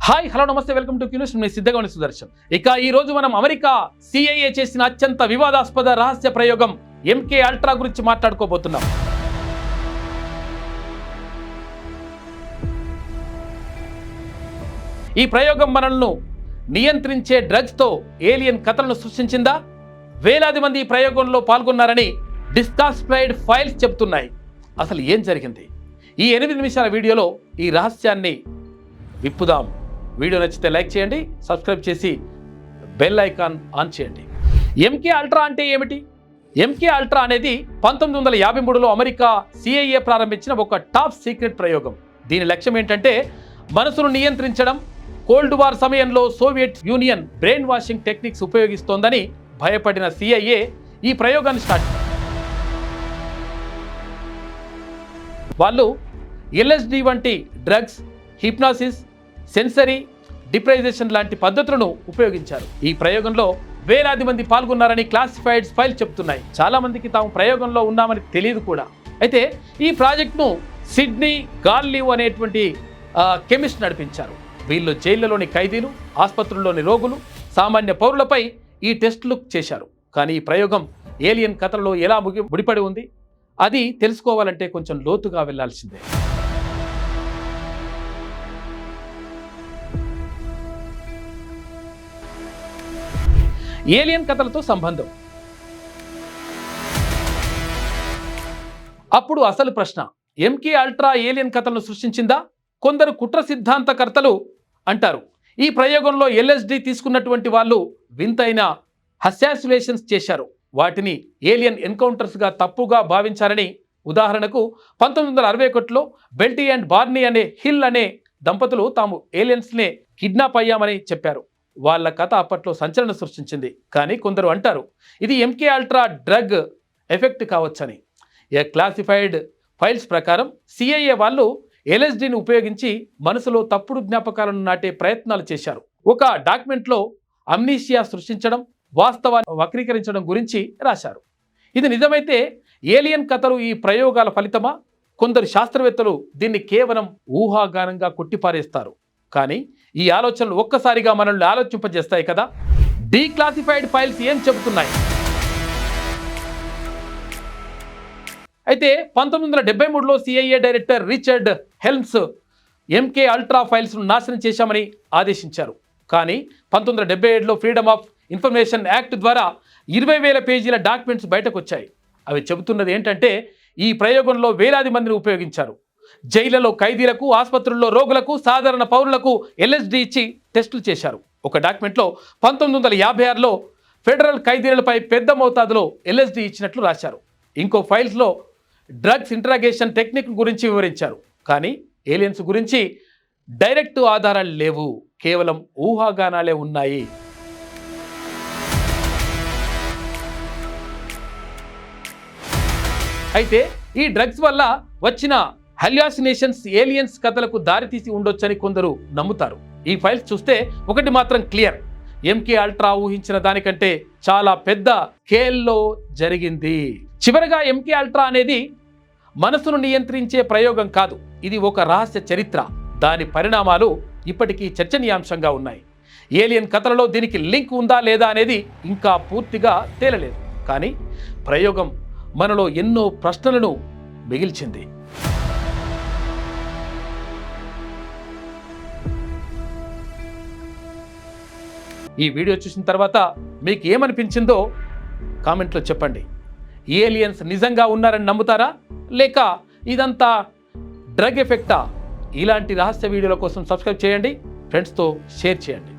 Hi hello నమస్తే welcome to Q News. నేను సిద్ధంగా ఉన్న సుదర్శన్. ఇక ఈ రోజు మనం అమెరికా సిఐఏ చేసిన అత్యంత వివాదాస్పద రహస్య ప్రయోగం ఎంకే అల్ట్రా గురించి మాట్లాడుకోబోతున్నాం. ఈ ప్రయోగం మనల్ని నియంత్రించే డ్రగ్స్తో ఏలియన్ కథలను సృష్టించిందా? వేలాది మంది ఈ ప్రయోగంలో పాల్గొన్నారని డిస్క్లాసిఫైడ్ ఫైల్స్ చెబుతున్నాయి. అసలు ఏం జరిగింది? ఈ 8 నిమిషాల వీడియోలో ఈ రహస్యాన్ని విప్పుదాం. వీడియో నచ్చితే లైక్ చేయండి, సబ్స్క్రైబ్ చేసి బెల్ ఐకాన్ ఆన్ చేయండి. ఎంకే అల్ట్రా అంటే ఏమిటి? ఎంకే అల్ట్రా అనేది 1953లో అమెరికా సిఐఏ ప్రారంభించిన ఒక టాప్ సీక్రెట్ ప్రయోగం. దీని లక్ష్యం ఏంటంటే మనసును నియంత్రించడం. కోల్డ్ వార్ సమయంలో Soviet Union brain washing techniques ఉపయోగిస్తోందని భయపడిన సిఐఏ ఈ ప్రయోగాన్ని స్టార్ట్. వాళ్ళు ఎల్ఎస్డి వంటి డ్రగ్స్, హిప్నాసిస్, సెన్సరీ డిప్రైజేషన్ లాంటి పద్ధతులను ఉపయోగించారు. ఈ ప్రయోగంలో వేలాది మంది పాల్గొన్నారని క్లాసిఫైడ్ ఫైల్ చెప్తున్నాయి. చాలా మందికి తాము ప్రయోగంలో ఉన్నామని తెలియదు కూడా. అయితే ఈ ప్రాజెక్ట్ను సిడ్నీ గాల్లీవ్ అనేటువంటి కెమిస్ట్ నడిపించారు. వీళ్ళు జైళ్లలోని ఖైదీలు, ఆసుపత్రుల్లోని రోగులు, సామాన్య పౌరులపై ఈ టెస్టులు చేశారు. కానీ ఈ ప్రయోగం ఏలియన్ కథలలో ఎలా ముడిపడి ఉంది అది తెలుసుకోవాలంటే కొంచెం లోతుగా వెళ్లాల్సిందే. ఏలియన్ కథలతో సంబంధం. అప్పుడు అసలు ప్రశ్న, ఎంకే అల్ట్రా ఏలియన్ కథలను సృష్టించిందా? కొందరు కుట్ర సిద్ధాంతకర్తలు అంటారు ఈ ప్రయోగంలో ఎల్ఎస్డి తీసుకున్నటువంటి వాళ్ళు వింతైన అసాసినేషన్స్ చేశారు. వాటిని ఏలియన్ ఎన్కౌంటర్స్గా తప్పుగా భావించారని. ఉదాహరణకు 1961లో బెల్టీ అండ్ బార్నీ అనే హిల్ అనే దంపతులు తాము ఏలియన్స్నే కిడ్నాప్ అయ్యామని చెప్పారు. వాళ్ళ కథ అప్పట్లో సంచలనం సృష్టించింది. కానీ కొందరు అంటారు ఇది ఎంకే అల్ట్రా డ్రగ్ ఎఫెక్ట్ కావచ్చని. ఏ క్లాసిఫైడ్ ఫైల్స్ ప్రకారం సిఐఏ వాళ్ళు ఎల్ఎస్డిని ఉపయోగించి మనసులో తప్పుడు జ్ఞాపకాలను నాటే ప్రయత్నాలు చేశారు. ఒక డాక్యుమెంట్లో అమ్నీషియా సృష్టించడం, వాస్తవాన్ని వక్రీకరించడం గురించి రాశారు. ఇది నిజమైతే ఏలియన్ కథలు ఈ ప్రయోగాల ఫలితమా? కొందరు శాస్త్రవేత్తలు దీన్ని కేవలం ఊహాగానంగా కొట్టిపారేస్తారు. కానీ ఈ ఆలోచనలు ఒక్కసారిగా మనల్ని ఆలోచింపజేస్తాయి కదా. డీక్లాసిఫైడ్ ఫైల్స్ ఏం చెబుతున్నాయి? అయితే 1973లో CIA director Richard Helms MK Ultra ఫైల్స్ను నాశనం చేశామని ఆదేశించారు. కానీ 1977లో ఫ్రీడమ్ ఆఫ్ ఇన్ఫర్మేషన్ యాక్ట్ ద్వారా 20,000 పేజీల డాక్యుమెంట్స్ బయటకు వచ్చాయి. అవి చెబుతున్నది ఏంటంటే ఈ ప్రయోగంలో వేలాది మందిని ఉపయోగించారు. జైళ్లలో ఖైదీలకు, ఆసుపత్రుల్లో రోగులకు, సాధారణ పౌరులకు ఎల్ఎస్డి ఇచ్చి టెస్టులు చేశారు. ఒక డాక్యుమెంట్లో 1956లో ఫెడరల్ ఖైదీలపై పెద్ద మోతాదులో ఎల్ఎస్డి ఇచ్చినట్లు రాశారు. ఇంకో ఫైల్స్లో డ్రగ్స్ ఇంటరాగేషన్ టెక్నిక్ గురించి వివరించారు. కానీ ఏలియన్స్ గురించి డైరెక్ట్ ఆధారాలు లేవు, కేవలం ఊహాగానాలే ఉన్నాయి. అయితే ఈ డ్రగ్స్ వల్ల వచ్చిన హల్యూసినేషన్స్ ఏలియన్స్ కథలకు దారితీసి ఉండొచ్చని కొందరు నమ్ముతారు. ఈ ఫైల్స్ చూస్తే ఒకటి మాత్రం క్లియర్, ఎంకే అల్ట్రా ఊహించిన దానికంటే చాలా పెద్ద స్కేల్లో జరిగింది. చివరగా ఎంకే అల్ట్రా అనేది మనసును నియంత్రించే ప్రయోగం కాదు, ఇది ఒక రహస్య చరిత్ర. దాని పరిణామాలు ఇప్పటికీ చర్చనీయాంశంగా ఉన్నాయి. ఏలియన్ కథలలో దీనికి లింక్ ఉందా లేదా అనేది ఇంకా పూర్తిగా తేలలేదు. కానీ ప్రయోగం మనలో ఎన్నో ప్రశ్నలను మిగిల్చింది. ఈ వీడియో చూసిన తర్వాత మీకు ఏమనిపించిందో కామెంట్లో చెప్పండి. ఏలియన్స్ నిజంగా ఉన్నారని నమ్ముతారా, లేక ఇదంతా డ్రగ్ ఎఫెక్టా? ఇలాంటి రహస్య వీడియోల కోసం సబ్స్క్రైబ్ చేయండి, ఫ్రెండ్స్తో షేర్ చేయండి.